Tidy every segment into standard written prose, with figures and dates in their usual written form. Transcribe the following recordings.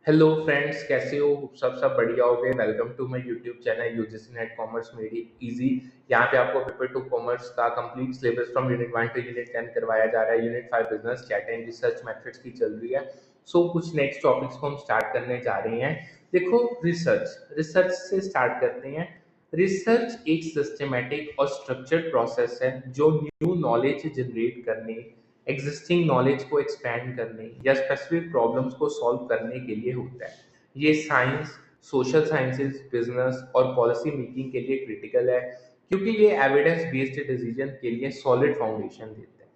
Hello friends, कैसे हो? सब बढ़िया हो गए। Welcome to my YouTube channel UGC NET commerce made it easy. यहाँ पे आपको पेपर टू कॉमर्स का complete syllabus from unit 1 to unit 10 करवाया जा रहा है। Unit 5 business stat and research methods की चल रही है। कुछ नेक्स्ट टॉपिक्स को हम स्टार्ट करने जा रहे हैं। देखो, रिसर्च रिसर्च से स्टार्ट करते हैं। रिसर्च एक सिस्टमेटिक और स्ट्रक्चर्ड प्रोसेस है जो न्यू नॉलेज जनरेट करने, एग्जिस्टिंग नॉलेज को एक्सपैंड करने या स्पेसिफिक प्रॉब्लम्स को सॉल्व करने के लिए होता है। ये साइंस, सोशल साइंसेज, बिजनेस और पॉलिसी मेकिंग के लिए क्रिटिकल है, क्योंकि ये एविडेंस बेस्ड डिसीजन के लिए सॉलिड फाउंडेशन देते हैं।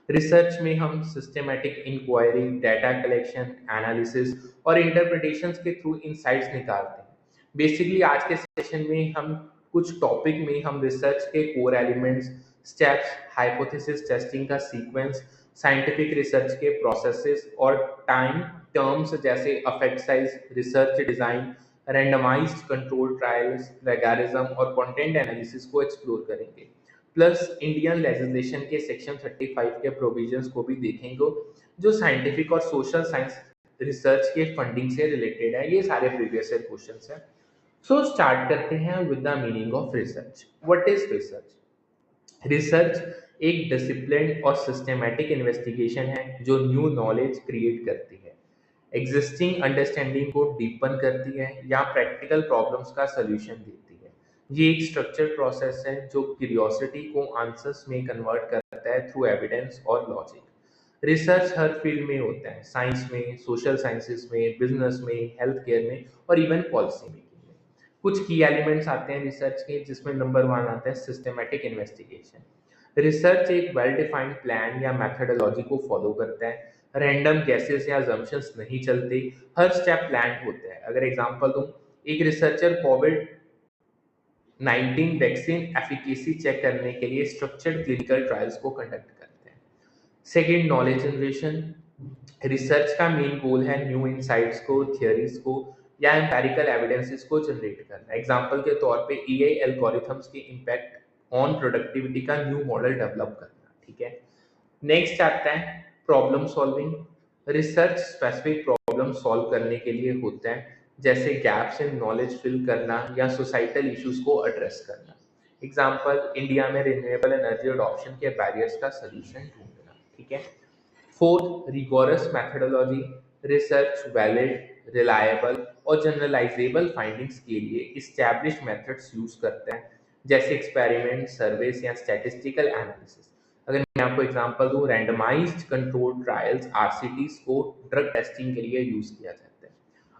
रिसर्च में हम systematic inquiry, data collection, analysis और इंटरप्रिटेशंस के थ्रू इनसाइट्स निकालते हैं। बेसिकली आज के सेशन में हम कुछ टॉपिक में हम रिसर्च के core elements, steps, hypothesis testing का सीक्वेंस, साइंटिफिक रिसर्च के प्रोसेसेस और टाइम टर्म्स जैसे effect size, research design, randomised control trials, plagiarism और कंटेंट एनालिसिस को एक्सप्लोर करेंगे। प्लस इंडियन लेजिस्लेशन के सेक्शन 35 के प्रोविजंस को भी देखेंगे, जो साइंटिफिक और सोशल साइंस रिसर्च के फंडिंग से रिलेटेड है। ये सारे प्रीवियस ईयर क्वेश्चंस हैं। स्टार्ट करते हैं with the meaning of research. What is research? Research एक डिसिप्लिन और सिस्टमैटिक इन्वेस्टिगेशन है जो न्यू नॉलेज क्रिएट करती है, एग्जिस्टिंग अंडरस्टैंडिंग को डीपन करती है या प्रैक्टिकल प्रॉब्लम्स का सॉल्यूशन देती है। ये एक स्ट्रक्चर्ड प्रोसेस है जो क्यूरियोसिटी को आंसर्स में कन्वर्ट करता है थ्रू एविडेंस और लॉजिक। रिसर्च हर फील्ड में होता है, साइंस में, सोशल साइंसेस में, बिजनेस में, हेल्थ केयर में और इवन पॉलिसी मेकिंग में। कुछ की एलिमेंट्स आते हैं रिसर्च के, जिसमें नंबर 1 आता है सिस्टमैटिक इन्वेस्टिगेशन। रिसर्च एक वेल डिफाइंड प्लान या मेथोडोलॉजी को फॉलो करता है। रैंडम गैसेस या assumptions नहीं चलते, हर स्टेप प्लान होता है। अगर एग्जांपल दूं, एक researcher Covid 19 vaccine efficacy check करने के लिए स्ट्रक्चर्ड क्लिनिकल ट्रायल्स को कंडक्ट करते हैं। Second, knowledge generation. रिसर्च का मेन गोल है न्यू इनसाइट्स को, थियरीज को या एम्पेरिकल एविडेंसेस को जनरेट करना। एग्जांपल के तौर पे एआई एल्गोरिथम्स के इम्पैक्ट ऑन प्रोडक्टिविटी का न्यू मॉडल डेवलप करना। ठीक है। नेक्स्ट आता है problem solving. Research specific problem solve करने के लिए होता है, जैसे गैप्स इन नॉलेज फिल करना या सोसाइटल इश्यूज को एड्रेस करना। एग्जांपल, इंडिया में रिन्यूएबल एनर्जी अडॉप्शन के बैरियर्स का सलूशन ढूंढना। ठीक है। Fourth, rigorous methodology. Research valid, reliable और जनरलाइजेबल फाइंडिंग्स के लिए इस्टेब्लिश मेथड्स यूज करते हैं, जैसे एक्सपेरिमेंट, सर्वेस या स्टैटिस्टिकल एनालिसिस। अगर मैं आपको एग्जांपल दूं, रैंडमाइज्ड कंट्रोल ट्रायल्स आरसीटीज को ड्रग टेस्टिंग के लिए यूज किया जाता है।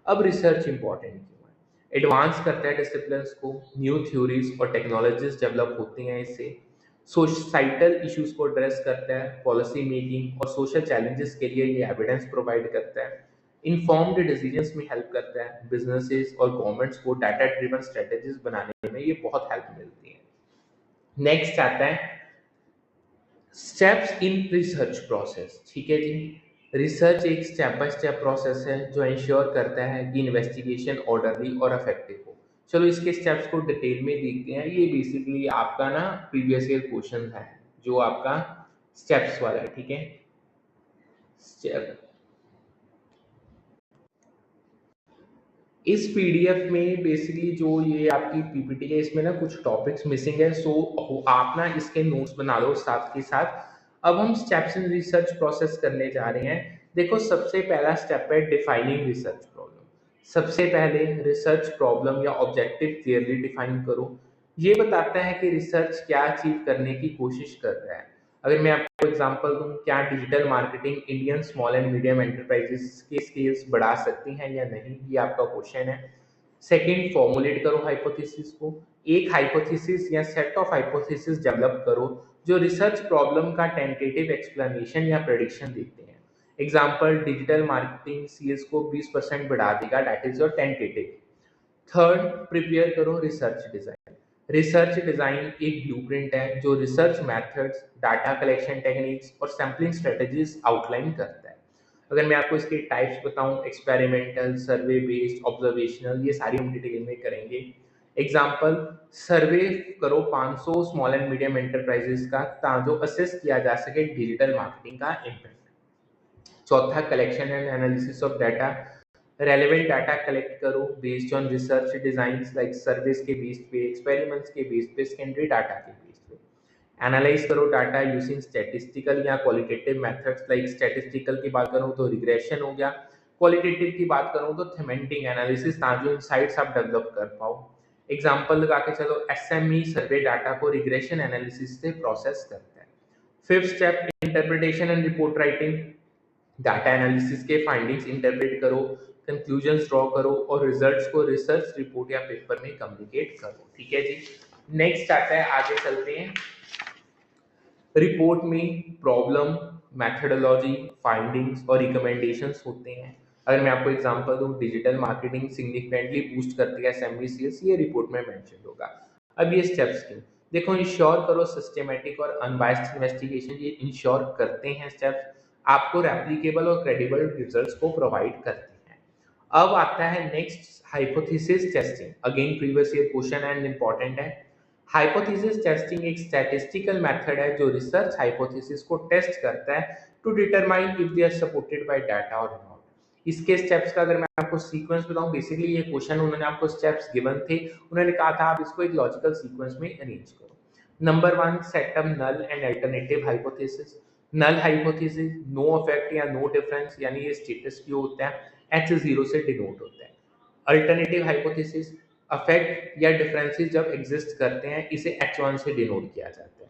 अब रिसर्च इंपॉर्टेंट क्यों है? एडवांस करता है डिसिप्लिन्स को, न्यू थ्योरीज और टेक्नोलॉजीज डेवलप होती हैं इससे। सोसाइटल इश्यूज को एड्रेस करता है, पॉलिसी मेकिंग और सोशल चैलेंजेस के लिए ये एविडेंस प्रोवाइड करता है। इन्फॉर्म्ड डिसीजंस में हेल्प करता है। बिजनेसेस और गवर्नमेंट्स को डाटा ड्रिवन स्ट्रेटेजीज बनाने में ये बहुत हेल्प मिलती है। नेक्स्ट आता है स्टेप्स इन रिसर्च प्रोसेस। ठीक है जी। रिसर्च एक स्टेप बाय स्टेप प्रोसेस है जो इंश्योर करता है कि इन्वेस्टिगेशन ऑर्डरली और इफेक्टिव हो। चलो इसके स्टेप्स को डिटेल में देखते हैं। ये बेसिकली आपका ना प्रीवियस ईयर क्वेश्चन है, जो आपका स्टेप्स वाला है। ठीक है। स्टेप इस पीडीएफ में बेसिकली जो ये आपकी पीपीटी है, इसमें ना कुछ टॉपिक्स मिसिंग है। आप ना इसके नोट्स बना लो साथ के साथ। अब हम स्टेप्स इन रिसर्च प्रोसेस करने जा रहे हैं। देखो, सबसे पहला स्टेप है डिफाइनिंग रिसर्च प्रॉब्लम। सबसे पहले रिसर्च प्रॉब्लम या ऑब्जेक्टिव क्लियरली डिफाइन करो। ये बताता है कि रिसर्च क्या अचीव करने की कोशिश कर रहा है। अगर मैं आपको एग्जांपल दूं, क्या digital marketing Indian small and medium enterprises के स्केल्स बढ़ा सकती हैं या नहीं, ये आपका क्वेश्चन है। सेकंड, फॉर्मुलेट करो हाइपोथेसिस को। एक हाइपोथेसिस या सेट ऑफ हाइपोथेसिस डेवलप करो जो रिसर्च प्रॉब्लम का टेंटेटिव एक्सप्लेनेशन या प्रेडिक्शन देते हैं। एग्जांपल, डिजिटल मार्केटिंग सीएस को 20% बढ़ा देगा, that is your tentative. Third, prepare करो रिसर्च डिजाइन। रिसर्च डिजाइन एक ब्लूप्रिंट है जो research methods, data collection techniques और सैम्पलिंग स्ट्रेटजीज आउटलाइन करता है। अगर मैं आपको इसके टाइप्स बताऊं, एक्सपेरिमेंटल, सर्वे बेस्ड, ऑब्जर्वेशनल, ये सारी हम डिटेल में करेंगे। एग्जांपल, सर्वे करो 500 स्मॉल एंड मीडियम एंटरप्राइजेस का, ताकि असेस किया जा सके डिजिटल मार्केटिंग का इम्पैक्ट। चौथा, collection and analysis of data. Relevant data collect करो based on research designs like survey के बेस पे, एक्सपेरिमेंट्स के बेस पे, सेकेंडरी डाटा के बेस पे। एनालाइज करो डाटा यूजिंग स्टैटिस्टिकल या क्वालिटेटिव मेथड्स लाइक स्टैटिस्टिकल की बात करूं तो रिग्रेशन हो गया, क्वालिटेटिव की बात करूं तो थीमेटिक एनालिसिस, ताकि इनसाइट्स आप डेवलप कर पाओ। एग्जांपल लगा के चलो, एसएमई सर्वे डाटा को रिग्रेशन एनालिसिस से प्रोसेस करता है। Fifth step, interpretation and report writing. Data analysis के फाइंडिंग्स इंटरप्रेट करो, कंक्लूजन्स ड्रॉ करो और रिजल्ट्स को रिसर्च रिपोर्ट या पेपर में कम्युनिकेट करो। ठीक है जी। नेक्स्ट आता है, आगे चलते हैं। रिपोर्ट में प्रॉब्लम, मेथडोलॉजी, फाइंडिंग्स और रिकमेंडेशंस होते हैं। अगर मैं आपको एग्जांपल दूं, डिजिटल मार्केटिंग सिग्निफिकेंटली बूस्ट करती है एसएमई सेल्स, ये रिपोर्ट में मेंशन होगा। अब ये स्टेप्स क्यों? देखो, इंश्योर करो सिस्टमैटिक और अनबायस्ड इन्वेस्टिगेशन, ये इंश्योर करते हैं स्टेप्स, आपको रेप्लिकेबल और क्रेडिबल रिजल्ट्स को प्रोवाइड करते हैं। अब आता है next, hypothesis testing. Again previous year question and important है। हाइपोथेसिस टेस्टिंग एक स्टैटिस्टिकल मेथड है जो रिसर्च हाइपोथेसिस को टेस्ट करता है to determine if they are supported by data और नॉट। इसके स्टेप्स का अगर मैं आपको सीक्वेंस बताऊं, बेसिकली ये क्वेश्चन उन्होंने आपको स्टेप्स गिवन थे, उन्होंने कहा था आप इसको एक लॉजिकल सीक्वेंस में अरेंज करो। Number 1, setup null and alternative hypothesis. Null hypothesis, no effect या नो डिफरेंस, यानी ये स्टेटस क्यू होता है, H0 से डिनोट होता है। अल्टरनेटिव हाइपोथेसिस, अफेक्ट या डिफरेंसेस जब एग्जिस्ट करते हैं, इसे H1 से डिनोट किया जाता है।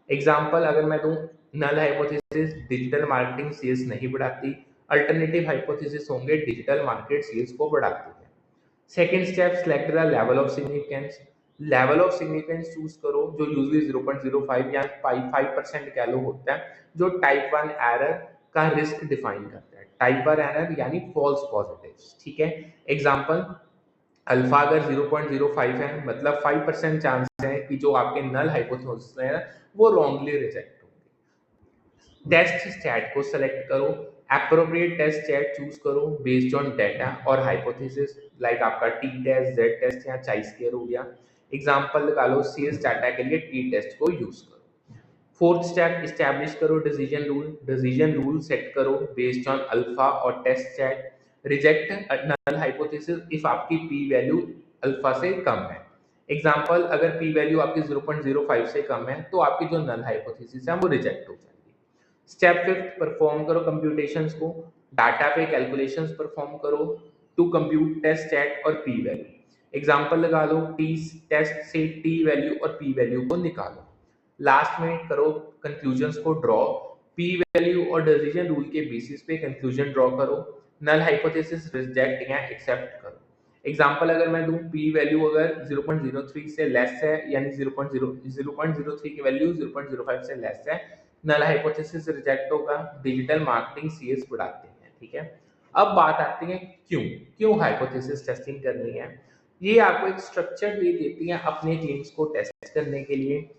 एग्जांपल अगर मैं दूं, null hypothesis digital marketing sales नहीं बढ़ाती, अल्टरनेटिव हाइपोथेसिस होंगे डिजिटल मार्केट सेल्स को बढ़ाती है। Second step, select the level of significance. Level of significance choose करो जो यूजुअली 0.05 या 5% कह लो होता है, जो टाइप 1 एरर का रिस्क डिफाइन करता है। टाइप 1 एरर यानी फॉल्स पॉजिटिव्स। ठीक है। एग्जांपल, अल्फा अगर 0.05 है, मतलब 5% चांस है कि जो आपके नल हाइपोथेसिस है वो रॉन्गली रिजेक्ट हो। टेस्ट स्टैट को सेलेक्ट करो, एप्रोप्रिएट टेस्ट स्टैट चूज करो बेस्ड ऑन डाटा और हाइपोथेसिस, लाइक आपका टी टेस्ट, जेड टेस्ट या चाई स्क्वायर हो गया। एग्जांपल लगा लो, सेल्स डाटा के लिए टी टेस्ट को यूज करो। फोर्थ स्टेप, इस्टेब्लिश करो decision rule. Decision rule set करो बेस्ड ऑन अल्फा और test set. Reject null hypothesis if आपकी पी वैल्यू अल्फा से कम है। एग्जांपल, अगर पी वैल्यू आपकी 0.05 से कम है तो आपकी जो नल हाइपोथेसिस है वो रिजेक्ट हो जाएगी। स्टेप फिफ्थ, परफॉर्म करो कंप्यूटेशंस को। डाटा पे कैलकुलेशंस परफॉर्म करो टू कंप्यूट टेस्ट सेट और पी वैल्यू। एग्जांपल लगा लो, टी टेस्ट से टी वैल्यू और पी वैल्यू को निकालो। लास्ट में करो कंक्लूजन्स को ड्रॉ, पी वैल्यू और डिसीजन रूल के बेसिस पे कंक्लूजन ड्रॉ करो, नल हाइपोथेसिस रिजेक्ट या एक्सेप्ट करो। एग्जांपल अगर मैं दूं, पी वैल्यू अगर 0.03 से लेस है, यानी 0.03 की वैल्यू 0.05 से लेस है, नल हाइपोथेसिस रिजेक्ट होगा, डिजिटल मार्केटिंग सीएस बढ़ाते हैं। ठीक है। अब बात आती है क्यों क्यों हाइपोथेसिस टेस्टिंग करनी है। ये आपको एक स्ट्रक्चर्ड वे देती है अपने क्लेम्स को टेस्ट करने के लिए,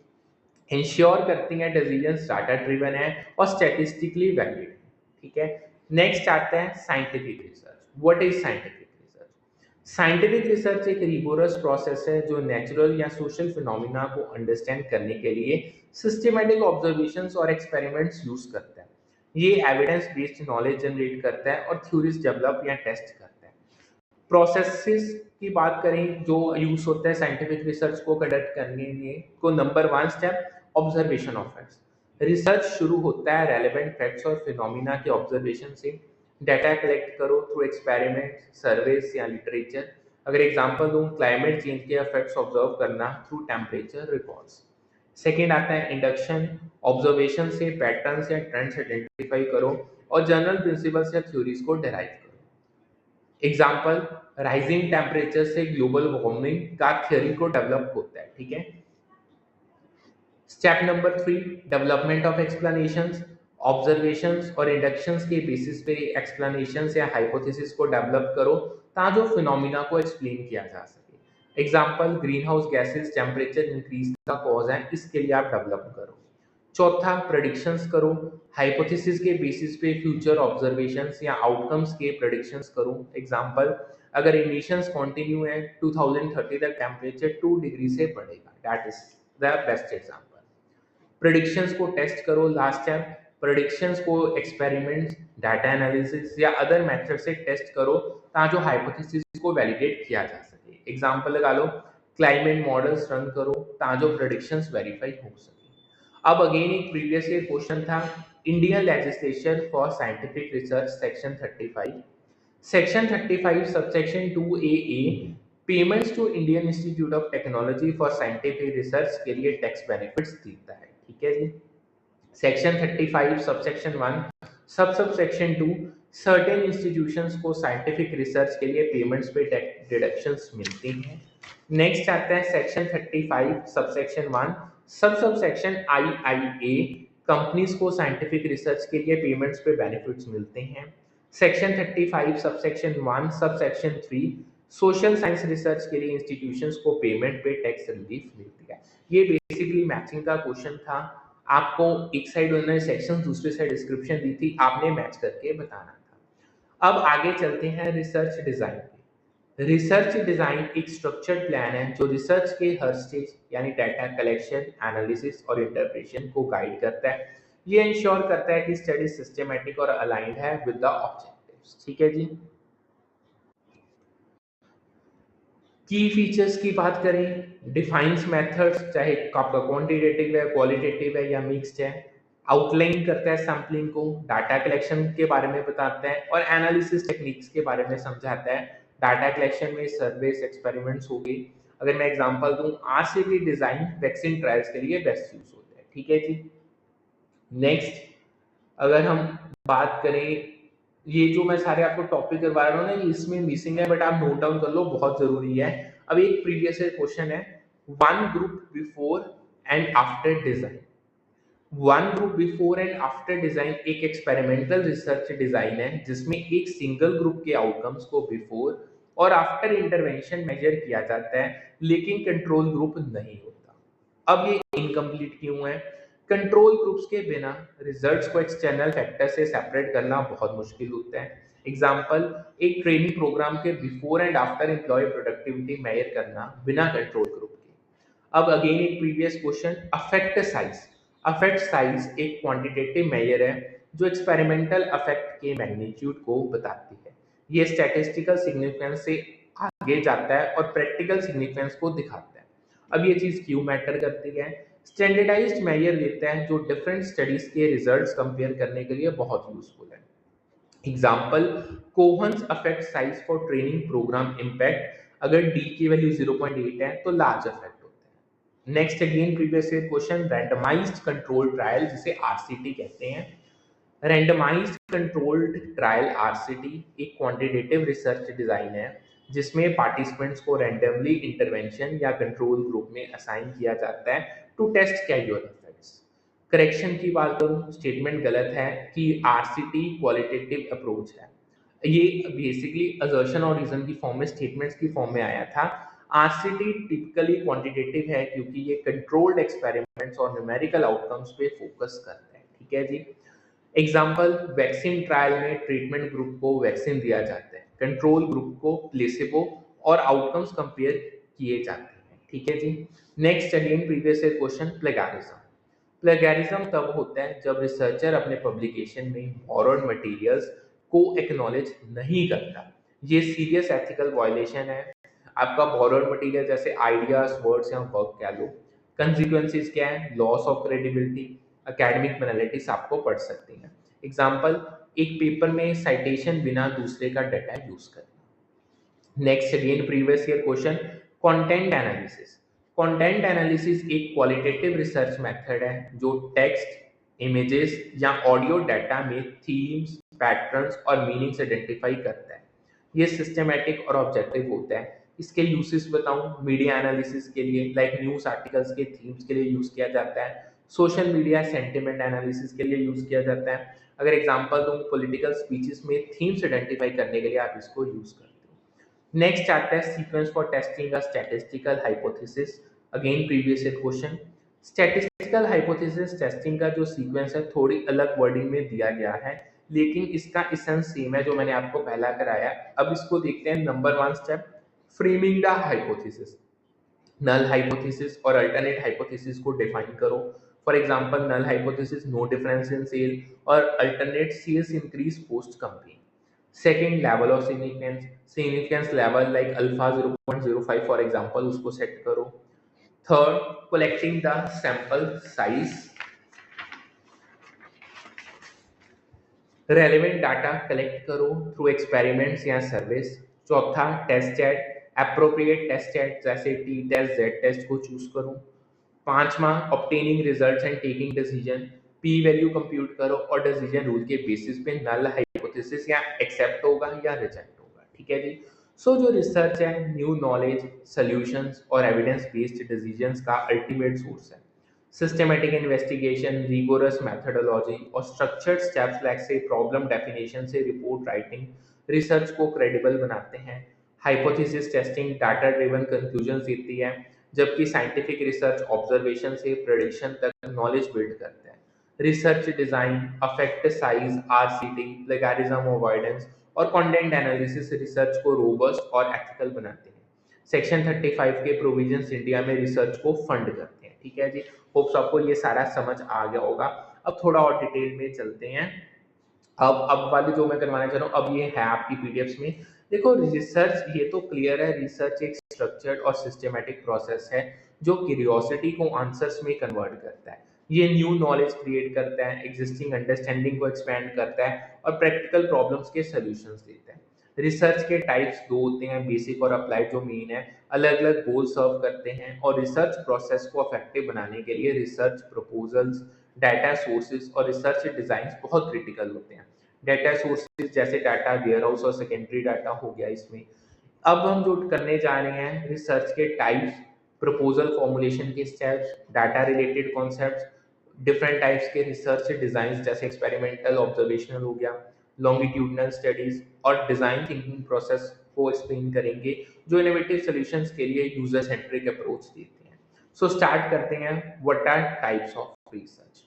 इंश्योर करती हैं डिसीजंस डाटा ड्रिवन है और स्टैटिस्टिकली वैलिड है। ठीक है। नेक्स्ट आता है scientific research. What is scientific research? Scientific research एक रिगोरस प्रोसेस है जो नेचुरल या सोशल फिनोमिना को अंडरस्टैंड करने के लिए सिस्टमैटिक ऑब्जर्वेशंस और एक्सपेरिमेंट्स यूज करता है। ये एविडेंस बेस्ड नॉलेज जनरेट करता है और थ्योरीज डेवलप या टेस्ट करता है। प्रोसेसेस की बात करें जो यूज होता है साइंटिफिक रिसर्च को कंडक्ट करने में, को number 1 step, observation of facts. Research शुरू होता है रेलेवेंट फैक्ट्स और फिनोमिना के ऑब्जर्वेशन से। डाटा कलेक्ट करो थ्रू एक्सपेरिमेंट, सर्वेस या लिटरेचर। अगर एग्जांपल दूं, क्लाइमेट चेंज के इफेक्ट्स ऑब्जर्व करना थ्रू टेम्परेचर रिकॉर्ड्स। सेकेंड आता है इंडक्शन, ऑब्जर्वेशन से पैटर्न्स या ट्रेंड्स आइडेंटिफाई करो और जनरल प्रिंसिपल्स या थ्योरीज को डेराइव करो। एग्जाम्पल, राइजिंग टेम्परेचर से ग्लोबल वार्मिंग का थ्योरी को डेवलप होता है। ठीक है। Step number 3, development of explanations. Observations और इंडक्शंस के बेसिस पे एक्सप्लेनेशंस या हाइपोथेसिस को डेवलप करो ताकि जो फिनोमिना को एक्सप्लेन किया जा सके। Example, green house gases temperature increase का कॉज है, इसके लिए आप डेवलप करो। चौथा, प्रेडिक्शंस करो। हाइपोथेसिस के बेसिस पे फ्यूचर ऑब्जर्वेशंस या आउटकम्स के प्रेडिक्शंस करो। एग्जांपल, अगर इमिशंस कंटिन्यू है 2030 तक टेम्परेचर 2 डिग्री से बढ़ेगा। That is the best example. Predictions को टेस्ट करो। लास्ट स्टेप, प्रेडिक्शंस को एक्सपेरिमेंट्स, डाटा एनालिसिस या अदर मेथड से टेस्ट करो ताकि जो हाइपोथेसिस को वैलिडेट किया जा सके। एग्जांपल लगा लो, क्लाइमेट मॉडल्स रन करो ताकि जो प्रेडिक्शंस वेरीफाई हो सके। अब अगेन एक प्रीवियस ईयर क्वेश्चन था, Indian legislation for scientific research section 35। Section 35 subsection 2AA payments to Indian Institute of Technology for scientific research के लिए टैक्स बेनिफिट्स देता है। ठीक है जी। Section 35 subsection 1 subsection 2 certain institutions को साइंटिफिक रिसर्च के लिए पेमेंट्स पे डिडक्शंस मिलती हैं। नेक्स्ट आता है section 35 subsection 1 subsection IIA companies को साइंटिफिक रिसर्च के लिए पेमेंट्स पे बेनिफिट्स मिलते हैं। Section 35 subsection 1 subsection 3 social science research के लिए इंस्टीट्यूशंस को पेमेंट पे टैक्स रिलीफ मिलती है। ये बेसिकली मैचिंग का क्वेश्चन था। आपको एक साइड उन्होंने सेक्शन, दूसरी साइड डिस्क्रिप्शन दी थी, आपने मैच करके बताना था। अब आगे चलते हैं रिसर्च डिजाइन पे। रिसर्च डिजाइन एक स्ट्रक्चर्ड प्लान है जो रिसर्च के हर स्टेज यानी डाटा कलेक्शन, एनालिसिस और इंटरप्रिटेशन को गाइड करता है। ये इंश्योर करता है कि स्टडी सिस्टमैटिक और अलाइंड है विद द ऑब्जेक्टिव्स। ठीक है जी। की फीचर्स की बात करें, डिफाइंस मेथड्स, चाहे आपका क्वांटिटेटिव है, क्वालिटेटिव है या मिक्स्ड है, आउटलाइन करता है सैम्पलिंग को, डाटा कलेक्शन के बारे में बताता है और एनालिसिस टेक्निक्स के बारे में समझाता है। डाटा कलेक्शन में सर्वेस, एक्सपेरिमेंट्स हो गए। अगर मैं एग्जांपल दूं, RCT डिजाइन वैक्सीन ट्रायल्स के लिए बेस्ट यूज होता है। ठीक है जी। नेक्स्ट अगर हम बात करें, ये जो मैं सारे आपको टॉपिक करवा रहा हूँ ना, इसमें मिसिंग है बट आप नोट डाउन कर लो, बहुत जरूरी है। अब एक प्रीवियस क्वेश्चन है, one group before and after design. One group before and after design एक एक्सपेरिमेंटल रिसर्च डिजाइन है जिसमें एक सिंगल ग्रुप के आउटकम्स को बिफोर और आफ्टर इंटरवेंशन मेजर किया जाता है, लेकिन कंट्रोल ग्रुप नहीं होता। अब ये इनकम्प्लीट क्यों है? कंट्रोल ग्रुप्स के बिना रिजल्ट्स को एक्सटर्नल फैक्टर से सेपरेट करना बहुत मुश्किल होता है। एग्जांपल, एक ट्रेनिंग प्रोग्राम के before and after employee productivity measure करना बिना कंट्रोल ग्रुप के। अब अगेन एक previous question, effect size. Effect size एक क्वांटिटेटिव मेजर है जो एक्सपेरिमेंटल अफेक्ट के मैग्नीट्यूड को बताती है। ये स्टैटिस्टिकल सिग्निफिकेंस से आगे जाता है और प्रैक्टिकल सिग्निफिकेंस को दिखाता है। अब ये चीज क्यों मैटर करती है? स्टैंडर्डाइज्ड मेजर देता है जो डिफरेंट स्टडीज के रिजल्ट्स कंपेयर करने के लिए बहुत यूजफुल है। Example, Cohen's effect size for training programme impact, अगर डी की वैल्यू 0.8 है तो लार्ज इफेक्ट होता है। Next again previous year question, randomised control trial जिसे आरसीटी कहते हैं। रैंडमाइज्ड कंट्रोल्ड ट्रायल आरसीटी एक क्वांटिटेटिव रिसर्च डिजाइन है जिसमें पार्टिसिपेंट्स को रैंडमली इंटरवेंशन या कंट्रोल ग्रुप में असाइन किया जाता है to test casual effects. Correction की बात करूं, स्टेटमेंट गलत है कि आरसीटी क्वालिटेटिव अप्रोच है। ये बेसिकली असर्शन और रीजन की फॉर्म में, स्टेटमेंट्स की फॉर्म में आया था। आरसीटी टिपिकली क्वांटिटेटिव है क्योंकि ये कंट्रोल्ड एक्सपेरिमेंट्स और न्यूमेरिकल आउटकम्स पे फोकस करता है। ठीक है जी। एग्जाम्पल, वैक्सीन ट्रायल में ट्रीटमेंट ग्रुप को वैक्सीन दिया जाता है, कंट्रोल ग्रुप को प्लेसिबो, और आउटकम्स कंपेयर किए जाते हैं। ठीक है जी। Next again previous question, plagiarism. Plagiarism तब होता है जब रिसर्चर अपने पब्लिकेशन में बोरोड मटेरियल्स को एक्नॉलेज नहीं करता। ये सीरियस एथिकल वायलेशन है। आपका बोरोड मटेरियल जैसे आइडियाज, वर्ड्स या वर्क कह लो। कंसिक्वेंसेस क्या है? Loss of credibility, academic penalties आपको पढ़ सकती हैं। एग्जांपल, एक पेपर में साइटेशन बिना दूसरे का डाटा यूज करना। Next again previous year question, content analysis. Content analysis एक क्वालिटेटिव रिसर्च मेथड है जो टेक्स्ट, इमेजेस या ऑडियो डाटा में थीम्स, पैटर्न्स और मीनिंग्स आइडेंटिफाई करता है। ये सिस्टमैटिक और ऑब्जेक्टिव होता है। इसके यूसेस बताऊं, मीडिया एनालिसिस के लिए लाइक न्यूज आर्टिकल्स के थीम्स के लिए यूज किया जाता है। सोशल मीडिया सेंटिमेंट एनालिसिस के लिए यूज किया जाता है। अगर एग्जांपल दूं, पॉलिटिकल स्पीचेस में थीम्स आइडेंटिफाई करने के लिए आप इसको यूज करते हो। नेक्स्ट आता है sequence for testing a statistical hypothesis. Again previous year question, statistical hypothesis testing का जो सीक्वेंस है थोड़ी अलग वर्डिंग में दिया गया है, लेकिन इसका एसेंस सेम है जो मैंने आपको पहला कराया। अब इसको देखते हैं। Number 1 step, framing the hypothesis. Null hypothesis और अल्टरनेट हाइपोथेसिस को डिफाइन करो। For example null hypothesis, no difference in sale, और alternate sales increase post campaign. Second, level of significance level like alpha 0.05 for example, उसको set करो. Third, collecting the sample size, relevant data collect करो through experiments या survey. चौथा, test stat, appropriate test stat जैसे T test, Z test को choose करो. पांचवा, obtaining results and taking decision, P value compute करो और डिसीजन रूल के बेसिस पे नल हाइपोथेसिस या एक्सेप्ट होगा या रिजेक्ट होगा. ठीक है जी. सो जो रिसर्च है न्यू नॉलेज, सॉल्यूशंस और एविडेंस बेस्ड डिसीजंस का अल्टीमेट सोर्स है. सिस्टमेटिक इन्वेस्टिगेशन, रिगोरस मेथोडोलॉजी और स्ट्रक्चर्ड स्टेप्स लाइक से प्रॉब्लम डेफिनेशन से रिपोर्ट राइटिंग रिसर्च को क्रेडिबल बनाते हैं. Hypothesis testing data driven conclusion देती है, जबकि साइंटिफिक रिसर्च ऑब्जर्वेशन से प्रेडिक्शन तक नॉलेज बिल्ड करते हैं. Research design, effect size, RCT, plagiarism avoidance और कंटेंट एनालिसिस रिसर्च को रोबस्ट और एथिकल बनाते हैं. सेक्शन 35 के प्रोविजंस इंडिया में रिसर्च को फंड करते हैं. ठीक है जी. होप्स आपको ये सारा समझ आ गया होगा. अब थोड़ा और डिटेल में चलते हैं. अब वाली जो मैं करवाना चाह रहा हूँ, अब ये है आपकी पीडीएफ्स में. देखो, रिसर्च ये तो क्लियर है, रिसर्च एक स्ट्रक्चर्ड और सिस्टमेटिक प्रोसेस है जो क्यूरियोसिटी को आंसर्स में कन्वर्ट करता है. ये न्यू नॉलेज क्रिएट करता है, एग्जिस्टिंग अंडरस्टैंडिंग को एक्सपेंड करता है और प्रैक्टिकल प्रॉब्लम्स के सॉल्यूशंस देता है. रिसर्च के टाइप्स दो होते हैं, बेसिक और अप्लाइड, जो मेन है. अलग अलग गोल सर्व करते हैं और रिसर्च प्रोसेस को इफेक्टिव बनाने के लिए रिसर्च प्रपोजल्स, डाटा सोर्सेज और रिसर्च डिजाइन बहुत क्रिटिकल होते हैं. डाटा सोर्सेज जैसे डाटा वेयर हाउस और सेकेंडरी डाटा हो गया इसमें. अब हम जो करने जा रहे हैं, रिसर्च के टाइप्स, प्रपोजल फॉर्मुलेशन के steps, data related concepts, different types के रिसर्च डिजाइन जैसे एक्सपेरिमेंटल, ऑब्जर्वेशनल हो गया, लॉन्गिट्यूडनल स्टडीज और डिजाइन थिंकिंग प्रोसेस को एक्सप्लेन करेंगे, जो इनोवेटिव सॉल्यूशंस के लिए यूजर सेंट्रिक अप्रोच देते हैं. सो स्टार्ट करते हैं. What are types of research?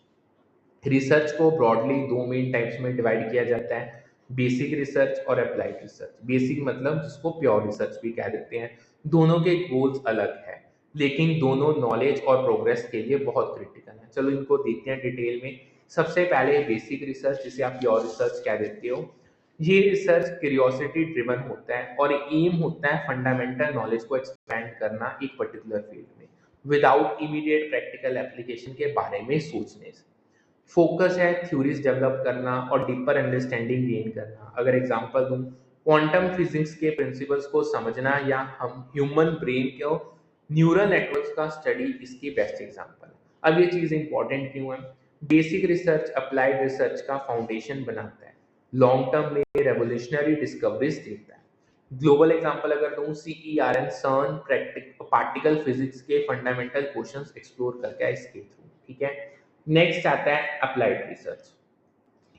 Research को ब्रॉडली दो मेन टाइप्स में डिवाइड किया जाता है, बेसिक रिसर्च और अप्लाइड रिसर्च. बेसिक मतलब जिसको प्योर रिसर्च भी कह देते हैं. दोनों के गोल्स अलग है, लेकिन दोनों नॉलेज और प्रोग्रेस के लिए बहुत क्रिटिकल है. चलो इनको देखते हैं डिटेल में. सबसे पहले बेसिक रिसर्च, जिसे आप प्योर रिसर्च कह देते हो. ये रिसर्च क्यूरियोसिटी ड्रिवन होता है और एम होता है फंडामेंटल नॉलेज को एक्सपेंड करना एक पर्टिकुलर फील्ड में, विदाउट इमीडिएट प्रैक्टिकल एप्लीकेशन के बारे में सोचने से. फोकस है थ्योरीज डेवलप करना और डीपर अंडरस्टैंडिंग गेन करना. अगर एग्जांपल दूं, क्वांटम फिजिक्स के प्रिंसिपल्स को समझना या हम ह्यूमन ब्रेन के न्यूरल नेटवर्क्स का स्टडी इसकी बेस्ट एग्जांपल है. अब ये चीज इंपॉर्टेंट क्यों है? बेसिक रिसर्च अप्लाइड रिसर्च का फाउंडेशन बनाता है, लॉन्ग टर्म में रेवोल्यूशनरी डिस्कवरीज देता है. ग्लोबल एग्जांपल अगर दूं, CERN सर्न पार्टिकल फिजिक्स के फंडामेंटल क्वेश्चंस एक्सप्लोर करके है इसके थ्रू. ठीक है. नेक्स्ट आता है अप्लाइड रिसर्च.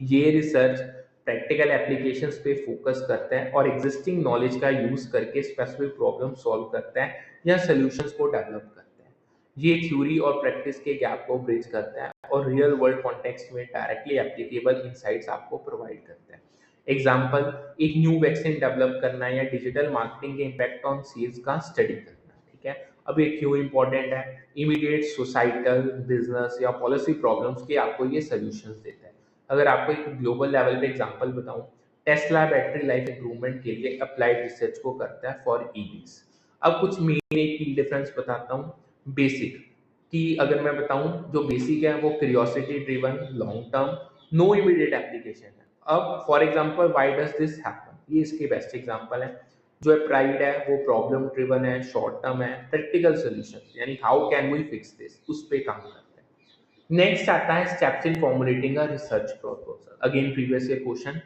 ये रिसर्च प्रैक्टिकल एप्लीकेशंस पे फोकस करता है और एग्जिस्टिंग नॉलेज का यूज करके स्पेसिफिक प्रॉब्लम सॉल्व करता है या सॉल्यूशंस को डेवलप करता है. ये थ्योरी और प्रैक्टिस के गैप को ब्रिज करता है और रियल वर्ल्ड कॉन्टेक्स्ट में डायरेक्टली एप्लीकेबल इनसाइट्स आपको प्रोवाइड करता है. एग्जाम्पल, एक न्यू वैक्सीन डेवलप करना या डिजिटल मार्केटिंग के इम्पैक्ट ऑन सेल्स का स्टडी करना. ठीक है. अब ये क्यों इंपॉर्टेंट है? इमीडिएट सोसाइटल, बिजनेस या पॉलिसी प्रॉब्लम्स के आपको ये सॉल्यूशंस देता है. अगर आपको एक ग्लोबल लेवल पे एग्जांपल बताऊं, टेस्ला बैटरी लाइफ इंप्रूवमेंट के लिए अप्लाइड रिसर्च को करता है फॉर ईवीज. अब कुछ मेन एक की डिफरेंस बताता हूं. बेसिक कि अगर मैं बताऊं, जो बेसिक है वो curiosity driven, long term, no immediate application है. अब for example, why does this happen, ये इसके बेस्ट एग्जांपल है. जो अप्लाइड है वो प्रॉब्लम ड्रिवन है, शॉर्ट टर्म है, प्रैक्टिकल सॉल्यूशन यानी how can we fix this, उस पे काम करता है. नेक्स्ट आता है steps in formulating a research proposal. Again previous year question.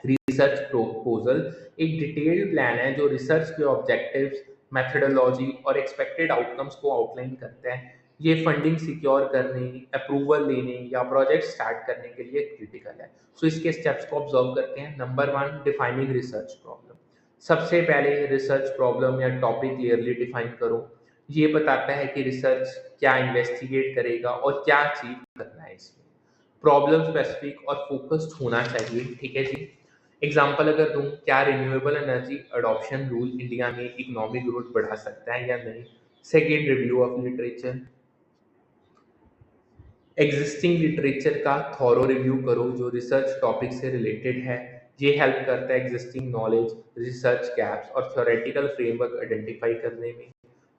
Research proposal एक डिटेल्ड प्लान है जो रिसर्च के ऑब्जेक्टिव्स, मेथोडोलॉजी और एक्सपेक्टेड आउटकम्स को आउटलाइन करता है. ये फंडिंग सिक्योर करने, अप्रूवल लेने या प्रोजेक्ट स्टार्ट करने के लिए क्रिटिकल है. सो इसके स्टेप्स को ऑब्जर्व करते हैं. Number 1, defining research problem. सबसे पहले रिसर्च प्रॉब्लम या टॉपिक क्लियरली डिफाइन करो. ये बताता है कि रिसर्च क्या इन्वेस्टिगेट करेगा और क्या अचीव करना है इसमें. प्रॉब्लम स्पेसिफिक और फोकस्ड होना चाहिए. ठीक है जी. एग्जाम्पल अगर दूं, क्या renewable energy adoption rule India में इकोनॉमिक ग्रोथ बढ़ा सकता है या नहीं. Second, review of literature. Existing literature का थॉरो रिव्यू करो जो रिसर्च टॉपिक से रिलेटेड है। ये हेल्प करता है एग्जिस्टिंग नॉलेज, रिसर्च गैप्स और थ्योरेटिकल फ्रेमवर्क आइडेंटिफाई करने में।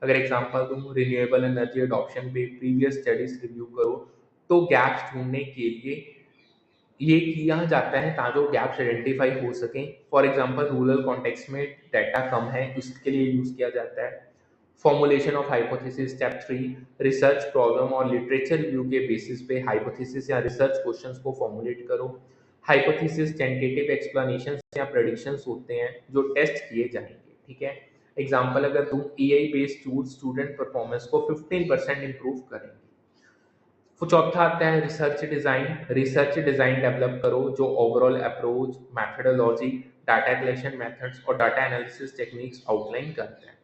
अगर एग्जांपल दूं, रिन्यूएबल एनर्जी अडॉप्शन पे प्रीवियस स्टडीज रिव्यू करो तो गैप्स ढूंढने के लिए ये किया जाता है ताकि वो गैप्स आइडेंटिफाई हो सकें। फॉर एग्जांपल रूरल कॉन्टेक्स्ट में डाटा कम है, इसके लिए यूज किया जाता है। Formulation of hypothesis step 3, research problem और लिटरेचर रिव्यू के बेसिस पे हाइपोथेसिस या रिसर्च क्वेश्चंस को फॉर्मुलेट करो। हाइपोथेसिस टेंटेटिव एक्सप्लेनेशंस या प्रेडिक्शंस होते हैं जो टेस्ट किए जाएंगे, ठीक है। एग्जांपल अगर तुम AI based tool student performance को 15% इंप्रूव करेंगे। वो चौथा आता है research design. Research design develop करो जो overall approach, methodology, data collection methods और डाटा एनालिसिस टेक्निक्स आउटलाइन करता है।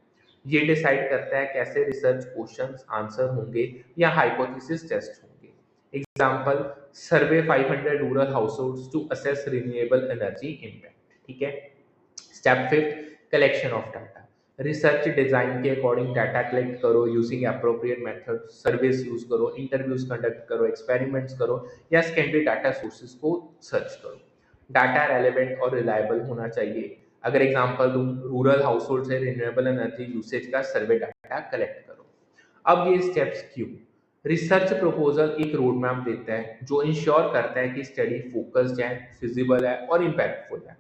ये डिसाइड करता है कैसे रिसर्च क्वेश्चंस आंसर होंगे या हाइपोथेसिस टेस्ट होंगे। Example, survey 500 rural households to assess renewable energy impact, ठीक है। Step 5, collection of data. Research design के अकॉर्डिंग डाटा कलेक्ट करो using appropriate method, service use करो, इंटरव्यूज कंडक्ट करो, एक्सपेरिमेंट्स करो या सेकेंडरी डाटा सोर्सेज को सर्च करो। डाटा रेलेवेंट और रिलायबल होना चाहिए। अगर एग्जांपल दूं, रूरल हाउसहोल्ड से रिन्यूएबल एनर्जी यूसेज का सर्वे डाटा कलेक्ट करो। अब ये स्टेप्स क्यों? रिसर्च प्रपोजल एक रोड मैप देता है जो इंश्योर करता है कि स्टडी फोकस्ड है, फिजिबल है और इम्पैक्टफुल है।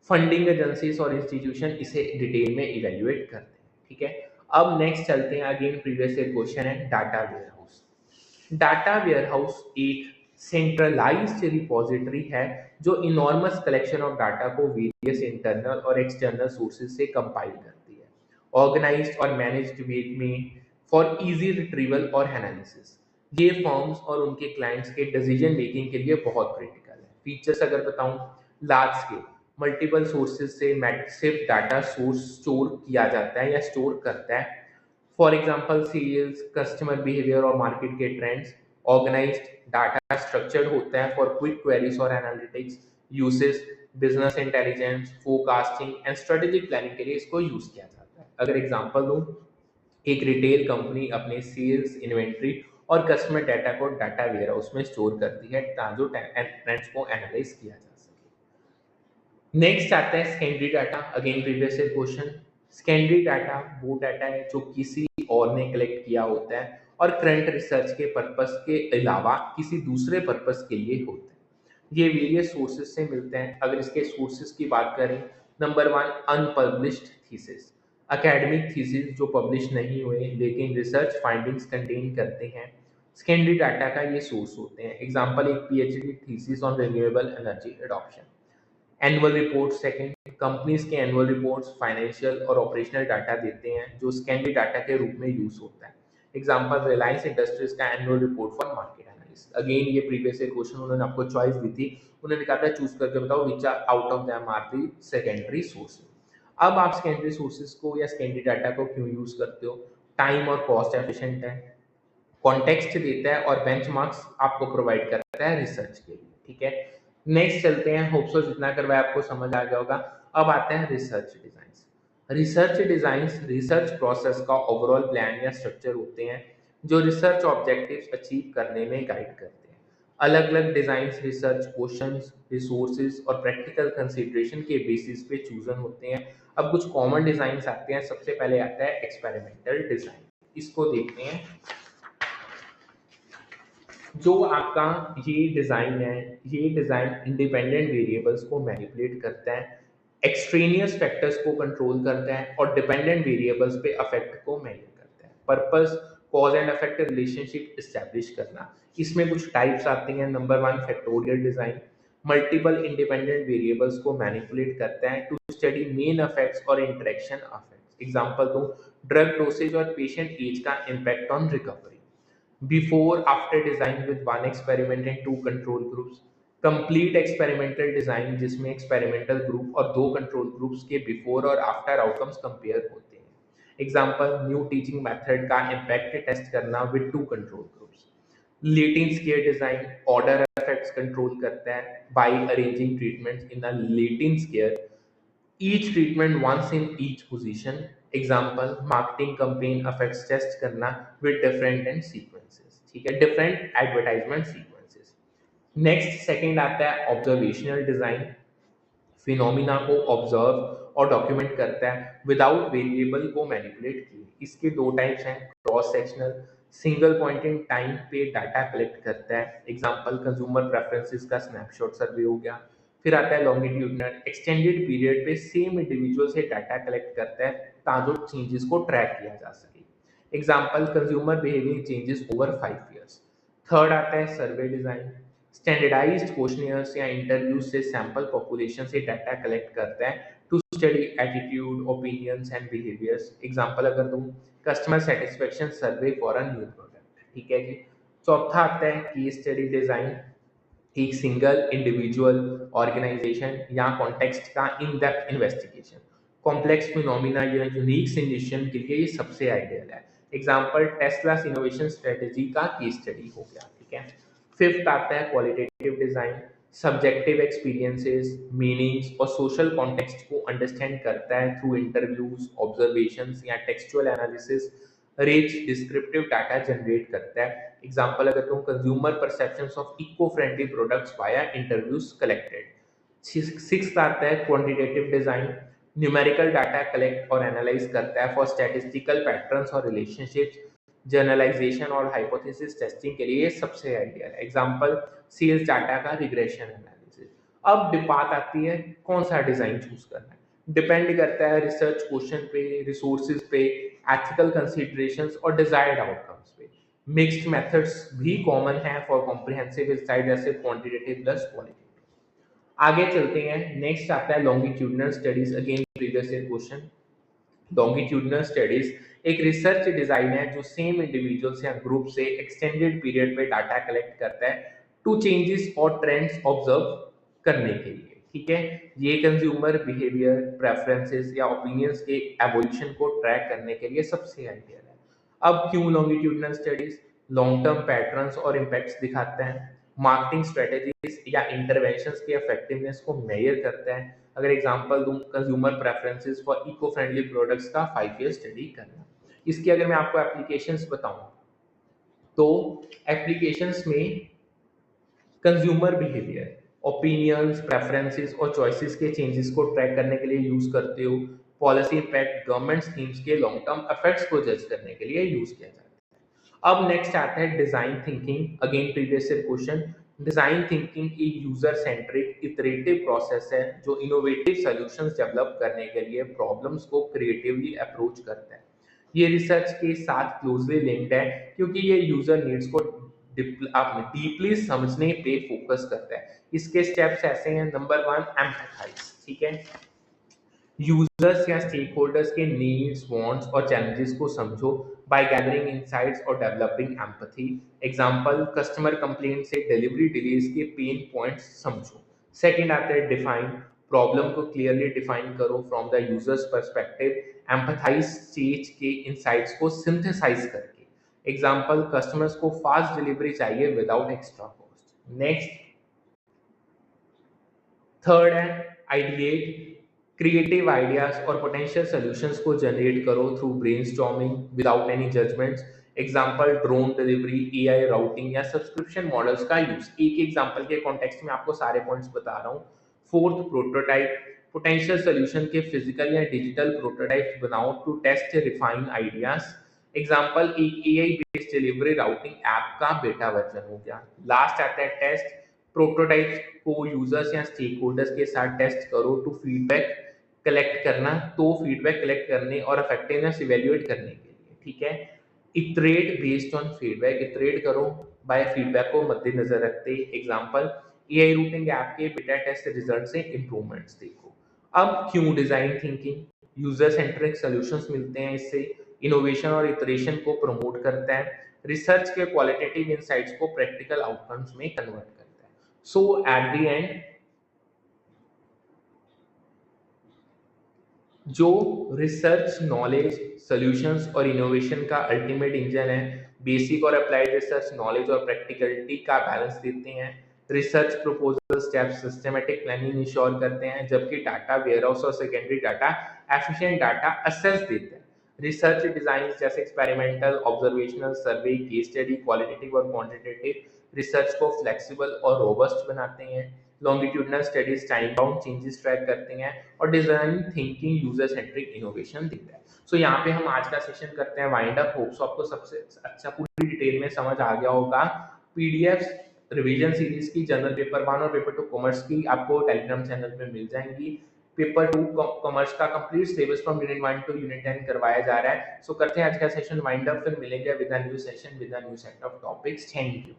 फंडिंग एजेंसीज और इंस्टीट्यूशन इसे डिटेल में इवेल्युएट करते हैं, ठीक है। अब नेक्स्ट चलते हैं, अगेन प्रीवियस ईयर क्वेश्चन है डाटा वेयरहाउस। डाटा वेयरहाउस एक सेंट्रलाइज्ड रिपोजिटरी है जो इनॉर्मस कलेक्शन ऑफ डाटा को वेरियस इंटरनल और एक्सटर्नल सोर्सेज से कंपाइल करती है, ऑर्गेनाइज्ड और मैनेज्ड वे में फॉर इजी रिट्रीवल और एनालिसिस। ये फॉर्म्स और उनके क्लाइंट्स के डिसीजन मेकिंग के लिए बहुत क्रिटिकल है। फीचर्स अगर बताऊं, लार्ज स्केल, मल्टीपल सोर्सेज से मैसिव डाटा सोर्स स्टोर किया जाता है या स्टोर करता है। For example sales, customer behaviour और मार्केट के ट्रेंड्स। ऑर्गेनाइज्ड डाटा स्ट्रक्चर्ड होता है फॉर क्विक क्वेरीज और analytics uses, business intelligence, forecasting and strategic planning के लिए इसको यूज किया जाता है। अगर एग्जांपल दूं, एक रिटेल कंपनी अपने सेल्स, इन्वेंट्री और कस्टमर डाटा को डाटा वेयरहाउस में स्टोर करती है ताकि ट्रेंड्स को एनालाइज किया जा सके। नेक्स्ट आता है secondary data, again previous year question. Secondary data वो डाटा है जो किसी और ने कलेक्ट किया होता है और करंट रिसर्च के पर्पस के अलावा किसी दूसरे पर्पस के लिए होता है। ये वेरियस सोर्सेज से मिलते हैं। अगर इसके सोर्सेज की बात करें, number 1, unpublished thesis, academic thesis जो पब्लिश नहीं हुए लेकिन रिसर्च फाइंडिंग्स कंटेन करते हैं, सेकेंडरी डाटा का ये सोर्स होते हैं। एग्जांपल, एक PhD thesis on renewable energy adoption. Annual report second, companies के एनुअल रिपोर्ट्स फाइनेंशियल और ऑपरेशनल डाटा देते हैं जो सेकेंडरी डाटा के रूप में यूज होता है। एग्जांपल, रिलायंस इंडस्ट्रीज का annual report for market analysis. Again ये प्रीवियस ईयर क्वेश्चन उन्होंने आपको चॉइस दी थी, उन्होंने कहा था चूज करके बताओ which are out of them are the secondary sources. अब आप सेकेंडरी सोर्सेज को या सेकेंडरी डाटा को क्यों यूज करते हो? टाइम और कॉस्ट एफिशिएंट है, कॉन्टेक्स्ट देता है और बेंचमार्क्स आपको प्रोवाइड करता है रिसर्च के लिए, ठीक है। नेक्स्ट चलते हैं, होप सो जितना करवाया आपको समझ आ गया होगा। अब आते हैं research designs. Research designs research process का ओवरऑल प्लान या स्ट्रक्चर होते हैं जो रिसर्च ऑब्जेक्टिव्स अचीव करने में गाइड करते हैं। अलग अलग डिजाइंस रिसर्च क्वेश्चंस, रिसोर्सेज और प्रैक्टिकल कंसीडरेशन के बेसिस पे चूजन होते हैं। अब कुछ कॉमन डिजाइंस आते हैं, सबसे पहले आता है एक्सपेरिमेंटल डिजाइन। इसको देखते हैं। जो आपका ये डिज़ाइन है, ये डिज़ाइन इंडिपेंडेंट वेरिएबल्स को मैनिपुलेट करता है, एक्सट्रेनियस फैक्टर्स को कंट्रोल करता है और डिपेंडेंट वेरिएबल्स पे अफेक्ट को मेजर करता है। Purpose, cause and effect relationship establish करना। इसमें कुछ टाइप्स आती हैं। Number 1, factorial design, multiple independent variables को मैनिपुलेट करता है टू स्टडी मेन इफेक्ट्स और इंटरेक्शन इफेक्ट्स। एग्जांपल दो, ड्रग डोसेज और पेशेंट एज का impact on recovery. Before after design with one experiment and two control groups। Complete experimental design जिसमें experimental group और दो कंट्रोल ग्रुप्स के before और after outcomes compare होते हैं। एग्जांपल, न्यू टीचिंग मेथड का इम्पैक्ट टेस्ट करना with two control groups. Latin square design order effects control करता है by arranging treatments in a Latin square, each treatment once in each position. Example, marketing campaign effects test करना with different and sequences, ठीक है, different advertisement sequences. Next second आता है observational design, phenomena को observe और document करता है without variable को मैनिपुलेट किए। इसके दो टाइप्स हैं, cross sectional, single point in time पे डाटा कलेक्ट करता है, एग्जांपल कंज्यूमर प्रेफरेंसेस का स्नैपशॉट सर्वे हो गया। फिर आता है लॉन्गिट्यूडनल, एक्सटेंडेड पीरियड पे सेम इंडिविजुअल से डाटा कलेक्ट करता है ताकि चेंजेस को ट्रैक किया जा सके, example consumer behaviour changes over 5 years। Third आता है सर्वे डिजाइन, स्टैंडर्डाइज्ड क्वेश्चनियर्स या इंटरव्यूज से सैंपल पॉपुलेशन से डाटा कलेक्ट करता है to study attitude, opinions and behaviours, example अगर तुम customer satisfaction survey for a new product, ठीक है जी। चौथा आता है केस स्टडी डिजाइन, एक सिंगल इंडिविजुअल, ऑर्गेनाइजेशन या कॉन्टेक्स्ट का in depth investigation, complex phenomena या यूनिक सिचुएशन के लिए ये सबसे आइडियल है, एग्जांपल टेस्लास इनोवेशन स्ट्रेटेजी का केस स्टडी हो गया, ठीक है। फिफ्थ आता है qualitative design, subjective experiences, meanings और सोशल कॉन्टेक्स्ट को अंडरस्टैंड करता है थ्रू इंटरव्यूज, ऑब्जर्वेशंस या textual analysis, rich descriptive data generate करता है, एग्जांपल अगर तुम consumer perceptions of eco friendly products via interviews collected. Sixth आता है quantitative design, numerical data collect और एनालाइज करता है फॉर स्टैटिस्टिकल पैटर्न्स और रिलेशनशिप्स, जर्नलाइजेशन और हाइपोथेसिस टेस्टिंग के लिए ये सबसे आइडियल है, एग्जांपल सेल्स डाटा का रिग्रेशन एनालिसिस। अब बात आती है कौन सा डिजाइन चूज करना है, डिपेंड करता है रिसर्च क्वेश्चन पे, रिसोर्सेज पे, एथिकल कंसीडरेशंस और डिजायर्ड आउटकम्स पे। मिक्स्ड मेथड्स भी कॉमन है फॉर कॉम्प्रिहेंसिव इंसाइट जैसे क्वांटिटेटिव प्लस क्वालिटेटिव। आगे चलते हैं, नेक्स्ट आता है longitudinal studies, again previous year question. Longitudinal studies एक रिसर्च डिजाइन है जो सेम इंडिविजुअल्स या ग्रुप से एक्सटेंडेड पीरियड पे डाटा कलेक्ट करता है टू चेंजेस और ट्रेंड्स ऑब्जर्व करने के लिए, ठीक है। ये कंज्यूमर बिहेवियर, प्रेफरेंसेस या ओपिनियंस के एवोल्यूशन को ट्रैक करने के लिए सबसे आइडियल है। अब क्यों longitudinal studies? Long term patterns और इम्पैक्ट्स दिखाते हैं, मार्केटिंग स्ट्रेटेजीज या इंटरवेंशंस के इफेक्टिवनेस को मेजर करता है, अगर एग्जांपल दूं consumer preferences for eco friendly products का 5 ईयर स्टडी करना। इसकी अगर मैं आपको एप्लीकेशंस बताऊं तो एप्लीकेशंस में कंज्यूमर बिहेवियर, ओपिनियंस, प्रेफरेंसेस और चॉइसेस के चेंजेस को ट्रैक करने के लिए यूज करते हो, पॉलिसी इम्पैक्ट, गवर्नमेंट स्कीम्स के लॉन्ग टर्म इफेक्ट्स को जज करने के लिए यूज किया जाता है। अब नेक्स्ट आता है design thinking, again previous year question. Design thinking एक यूजर सेंट्रिक इटरेटिव प्रोसेस है जो इनोवेटिव सॉल्यूशंस डेवलप करने के लिए प्रॉब्लम्स को क्रिएटिवली अप्रोच करता है। ये रिसर्च के साथ क्लोजली लिंक्ड है क्योंकि ये यूजर नीड्स को डीपली समझने पे फोकस करता है। इसके स्टेप्स ऐसे हैं, नंबर 1 एम्पैथाइज, ठीक है, यूजर्स या स्टेक होल्डर्स के नीड्स, वांट्स और चैलेंजेस को समझो बाय गैदरिंग इनसाइट्स और developing empathy, example customer complaint से डिलीवरी डिलेज के पेन पॉइंट्स समझो। सेकंड आता है डिफाइन, प्रॉब्लम को क्लियरली डिफाइन करो from the users perspective, empathise stage के इनसाइट्स को सिंथेसाइज करके, एग्जांपल कस्टमर्स को फास्ट डिलीवरी चाहिए without extra cost. Next third है आइडिएट, क्रिएटिव आइडियाज और पोटेंशियल सॉल्यूशंस को जनरेट करो through brainstorming without any judgements, example drone delivery, AI routing या सब्सक्रिप्शन मॉडल्स का यूज। एक एग्जांपल के कॉन्टेक्स्ट में आपको सारे पॉइंट्स बता रहा हूँ। फोर्थ प्रोटोटाइप, पोटेंशियल सॉल्यूशन के फिजिकल या डिजिटल प्रोटोटाइप्स बनाओ to test refine ideas, example एक AI based delivery routing app का बेटा वर्जन हो गया। लास्ट आता है टेस्ट, प्रोटोटाइप्स को यूजर्स या स्टेक होल्डर्स के साथ टेस्ट करो टू फीडबैक कलेक्ट करना, तो फीडबैक कलेक्ट करने और इफेक्टिवनेस इवैल्यूएट करने के लिए, ठीक है। Iterate based on feedback, iterate करो बाय फीडबैक को मद्देनजर रखते, एग्जांपल एआई रूटिंग ऐप के बीटा टेस्ट रिजल्ट से इंप्रूवमेंट्स देखो। अब क्यों design thinking? User centric solutions मिलते हैं इससे, इनोवेशन और इटरेशन को प्रमोट करता है, रिसर्च के क्वालिटेटिव इनसाइट्स को प्रैक्टिकल आउटकम्स में कन्वर्ट करता है। सो एट द एंड जो रिसर्च नॉलेज, सॉल्यूशंस और इनोवेशन का अल्टीमेट इंजन है, बेसिक और अप्लाइड रिसर्च नॉलेज और प्रैक्टिकलिटी का बैलेंस देते हैं, research proposal steps systematic planning ensure करते हैं, जबकि डाटा वेयरहाउस और secondary data efficient data assess देते हैं। रिसर्च डिजाइन जैसे एक्सपेरिमेंटल, ऑब्जर्वेशनल, सर्वे, केस स्टडी, क्वालिटेटिव और क्वांटिटेटिव रिसर्च को फ्लेक्सिबल और रोबस्ट बनाते हैं। Longitudinal studies time bound changes track करते हैं और design thinking user centric innovation दिखता है। सो यहाँ पे हम आज का सेशन करते हैं वाइंड अप। होप्स आपको सबसे अच्छा पूरी डिटेल में समझ आ गया होगा। पीडीएफ रिवीजन सीरीज की जनरल पेपर 1 और पेपर 2 कॉमर्स की आपको टेलीग्राम चैनल पे मिल जाएंगी। पेपर 2 कॉमर्स का complete syllabus from unit 1 to unit 10 करवाया जा रहा है। सो करते हैं आज का सेशन वाइंड अप, फिर मिलेंगे with a new session with a new set of topics. Thank you.